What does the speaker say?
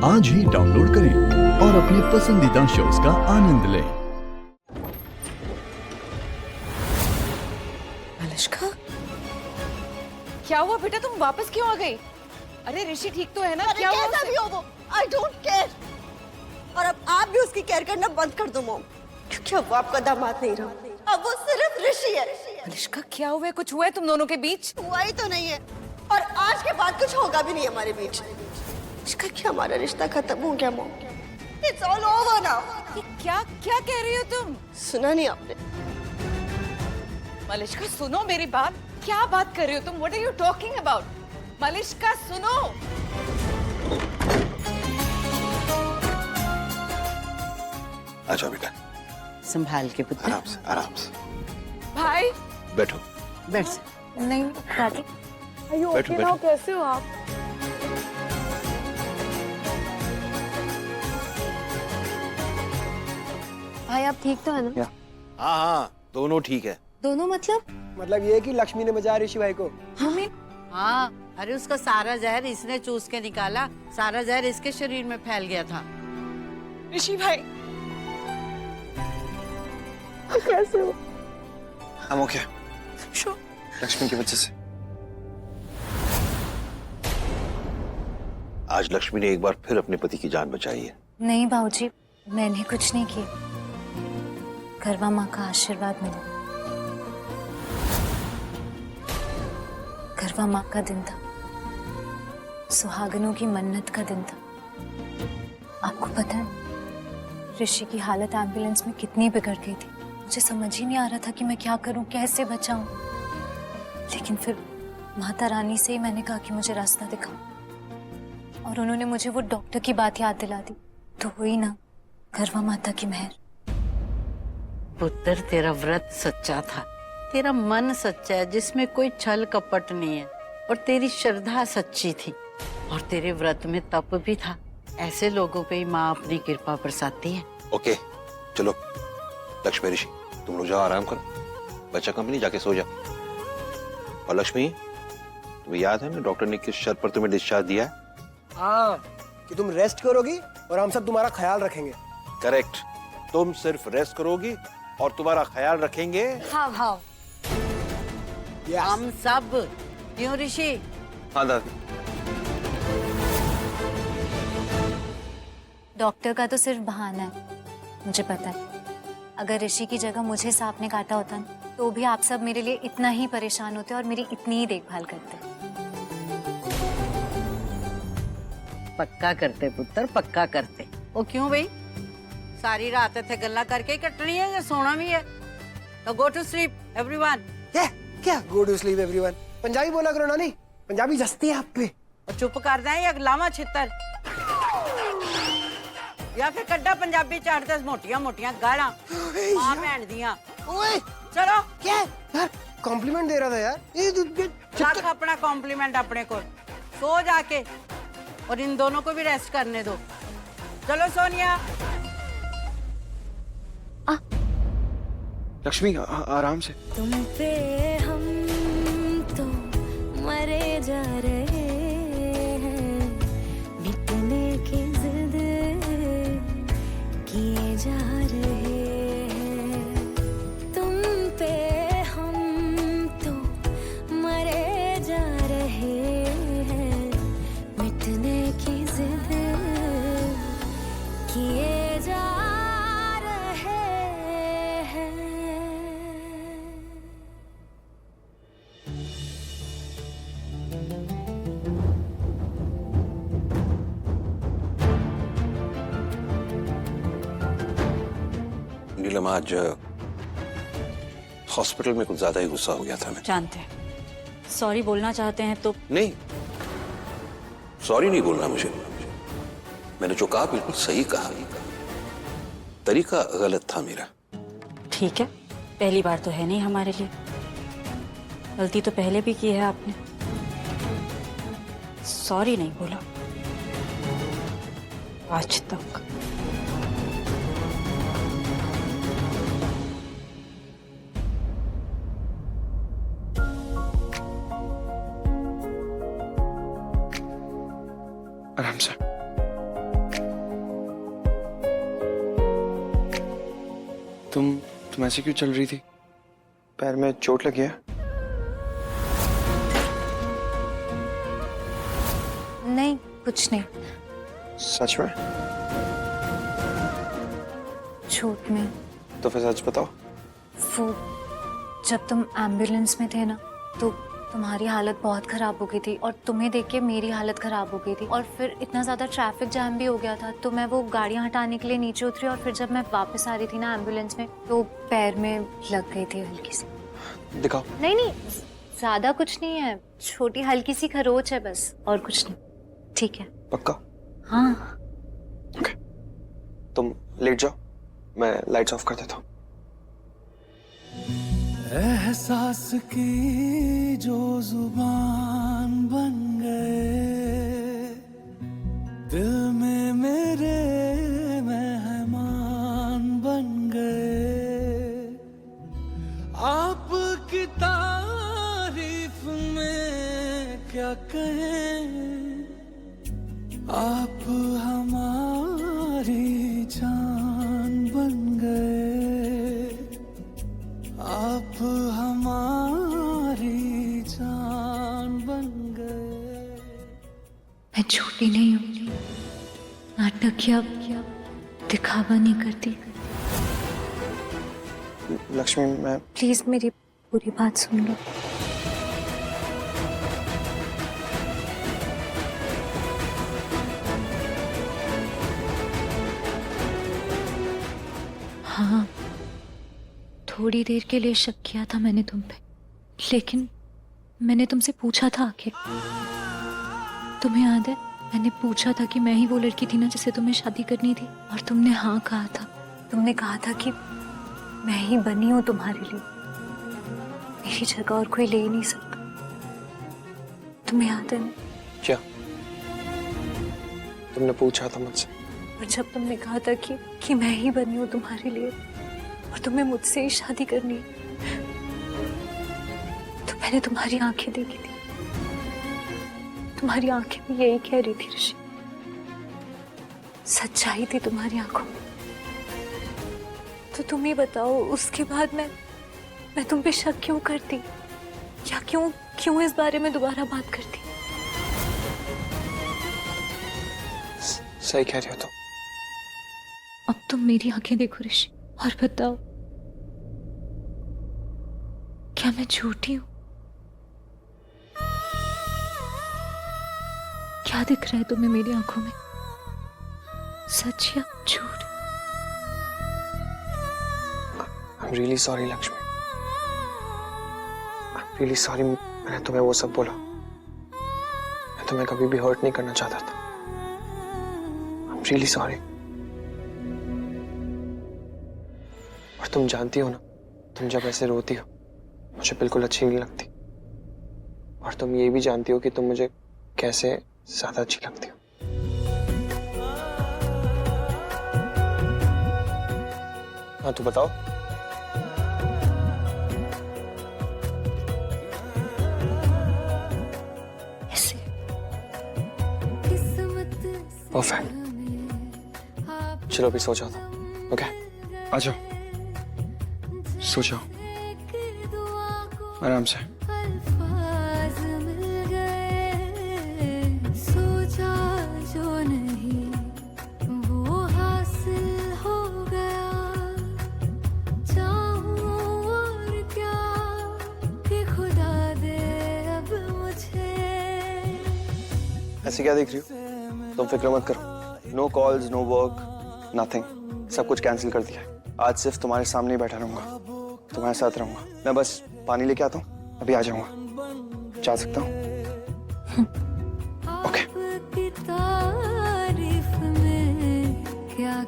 आज ही डाउनलोड करें और अपने पसंदीदा शोज का आनंद लें। अनुष्का, क्या हुआ बेटा, तुम वापस क्यों आ गई? अरे ऋषि ठीक तो है ना? क्या हुआ कैसा भी हो वो, I don't care। और अब आप भी उसकी केयर करना बंद कर दो मॉम, क्योंकि अब वो आपका दामाद नहीं रहा, अब वो सिर्फ ऋषि है। अनुष्का, क्या हुआ है? कुछ हुआ है तुम दोनों के बीच? हुआ ही तो नहीं है, और आज के बाद कुछ होगा भी नहीं हमारे बीच। अनुष्का, क्या हमारा रिश्ता खत्म हो गया mom? It's all over now। ये क्या क्या कह रही हो तुम? सुना नहीं आपने? मलिष्का सुनो मेरी बात, क्या बात कर रही हो तुम? What are you talking about? Malishka सुनो। अच्छा बेटा, संभाल के पुत्र। आराम से आराम से भाई बैठो। बैठ। नहीं दादी, बैठो बैठो। कैसे हो आप? भाई आप ठीक तो है ना? हाँ हाँ, दोनों ठीक है। दोनों मतलब ये कि लक्ष्मी ने बचाया ऋषि भाई को। हाँ, अरे उसका सारा जहर इसने चूस के निकाला, सारा जहर इसके शरीर में फैल गया था। ऋषि भाई कैसे हो? हम ओके, लक्ष्मी की वजह से। आज लक्ष्मी ने एक बार फिर अपने पति की जान बचाई है। नहीं बाबूजी, मैंने कुछ नहीं किया, करवा माँ का आशीर्वाद मिला। करवा माँ का दिन था, सुहागनों की मन्नत का दिन था। आपको पता है ऋषि की हालत एम्बुलेंस में कितनी बिगड़ गई थी। मुझे समझ ही नहीं आ रहा था कि मैं क्या करूं, कैसे बचाऊं। लेकिन फिर माता रानी से ही मैंने कहा कि मुझे रास्ता दिखाओ, और उन्होंने मुझे वो डॉक्टर की बात याद दिला दी। तो हुई ना करवा माता की मेहर। पुत्र, तेरा व्रत सच्चा था, तेरा मन सच्चा है जिसमें कोई छल कपट नहीं है, और तेरी श्रद्धा सच्ची थी, और तेरे व्रत में तप भी था। ऐसे लोगों पे ही माँ अपनी कृपा बरसाती है। ओके चलो, लक्ष्मी ऋषि तुम लोग जाओ, आराम करो, बच्चा कंपनी जाके सो जाओ। और लक्ष्मी, तुम्हें याद है ना डॉक्टर ने किस शर्त पर तुम्हें डिस्चार्ज दिया है? हाँ, कि तुम रेस्ट करोगी और हम सब तुम्हारा ख्याल रखेंगे। करेक्ट, तुम सिर्फ रेस्ट करोगी और तुम्हारा ख्याल रखेंगे। हाँ हाँ, Yes। हम सब। क्यों ऋषि? हाँ दादी। डॉक्टर का तो सिर्फ बहाना है, मुझे पता है। अगर ऋषि की जगह मुझे सांप ने काटा होता ना, तो भी आप सब मेरे लिए इतना ही परेशान होते और मेरी इतनी ही देखभाल करते। पक्का करते पुत्र, पक्का करते। वो क्यों भाई, सारी रात इतने गल्ला करके ही कटनी है या सोना भी है? तो गो टू स्लीप एवरीवन। क्या go to sleep everyone? Punjabi बोला करो नानी, पंजाबी जस्ती है आप पे। और चुप कर दें या लावा छितर, या फिर कड्डा पंजाबी चाड़ते मोटियां मोटियां गाला मां भैन दियां। ओए चलो क्या यार, कॉम्प्लीमेंट दे रहा था यार। ये रख अपना कॉम्प्लीमेंट अपने को, सो जाके, और इन दोनों को भी रेस्ट करने दो। चलो सोनिया। लक्ष्मी आराम से। तुम पे हम तो मरे जा रहे हैं, मिटने की जिद किए जा रहे हैं। तुम पे हम तो मरे जा रहे हैं, मिटने की जिद किए जा रहे हैं। नीलम, आज हॉस्पिटल में कुछ ज्यादा ही गुस्सा हो गया था मैं। जानते हैं, सॉरी बोलना चाहते हैं तो? नहीं, सॉरी नहीं बोलना मुझे। मैंने जो कहा बिल्कुल सही कहा, तरीका गलत था मेरा। ठीक है, पहली बार तो है नहीं हमारे लिए, गलती तो पहले भी की है आपने। सॉरी नहीं बोला आज तक। आराम से। तुम ऐसे क्यों चल रही थी? पैर में चोट लगी है? नहीं, कुछ नहीं। सच में? चोट में तो फिर सच बताओ। वो जब तुम एम्बुलेंस में थे ना, तो तुम्हारी हालत बहुत खराब हो गई थी और तुम्हें देख के मेरी हालत खराब हो गई थी और फिर इतना ज़्यादा ट्रैफिक जैम भी हो गया था, तो मैं वो गाड़ियाँ हटाने के लिए नीचे उतरी और फिर जब मैं वापस आ रही थी ना एम्बुलेंस में, तो पैर में लग गई थी हल्की सी। दिखाओ। नहीं नहीं, ज़्यादा कुछ नहीं है, छोटी हल्की सी खरोच है बस, और कुछ नहीं। ठीक है? पक्का? हाँ। ओके, तुम लेट जाओ, मैं लाइट्स ऑफ कर देता हूँ। एहसास की जो जुबान बन गए, दिल में मेरे मेहमान बन गए, आपकी तारीफ में क्या कहें, आप हमारी जान बन गए, आप हमारी जान बन गए। मैं झूठी नहीं हूँ, नाटक या दिखावा नहीं करती। लक्ष्मी, मैं प्लीज मेरी पूरी बात सुन लो। हाँ, थोड़ी देर के लिए शक किया था मैंने तुम पे, लेकिन मैंने तुमसे पूछा था आखिर। तुम्हें याद है, मैंने पूछा था कि मैं ही वो लड़की थी ना जिससे तुम्हें शादी करनी थी, और तुमने हाँ कहा था। तुमने कहा था कि मैं ही बनी हूं तुम्हारे लिए, मेरी जगह और कोई ले ही नहीं सकता। तुम्हें याद है? क्या तुमने पूछा था मुझसे? और जब तुमने कहा था कि मैं ही बनी हूं तुम्हारे लिए और तुम्हें मुझसे ही शादी करनी है, तो मैंने तुम्हारी आंखें देखी थी। तुम्हारी आंखें भी यही कह रही थी ऋषि, सच्चाई थी तुम्हारी आंखों में। तो तुम ही बताओ, उसके बाद मैं तुम पे शक क्यों करती, या क्यों इस बारे में दोबारा बात करती? सही कह रही हो तुम। अब तुम मेरी आंखें देखो ऋषि और बताओ, क्या मैं झूठी हूं? क्या दिख रहा है तुम्हें मेरी आंखों में, सच या झूठ? I'm really sorry, Lakshmi. I'm really sorry, मैंने तुम्हें वो सब बोला। मैं तुम्हें कभी भी हर्ट नहीं करना चाहता था। I'm really sorry। और तुम जानती हो ना, तुम जब ऐसे रोती हो मुझे बिल्कुल अच्छी नहीं लगती, और तुम ये भी जानती हो कि तुम मुझे कैसे ज्यादा अच्छी लगती हो। हाँ तो बताओ। ऐसे परफेक्ट। चलो अभी सो जाओ। ओके, आ जाओ, सो जाओ आराम से। ऐसे क्या देख रही हो? तुम फिक्र मत करो, no calls, no work, nothing, सब कुछ कैंसिल कर दिया है। आज सिर्फ तुम्हारे सामने ही बैठा रहूंगा, तुम्हारे साथ रहूंगा। मैं बस पानी लेके आता हूँ, अभी आ जाऊंगा। जा सकता हूँ? ओके। तारीफ में क्या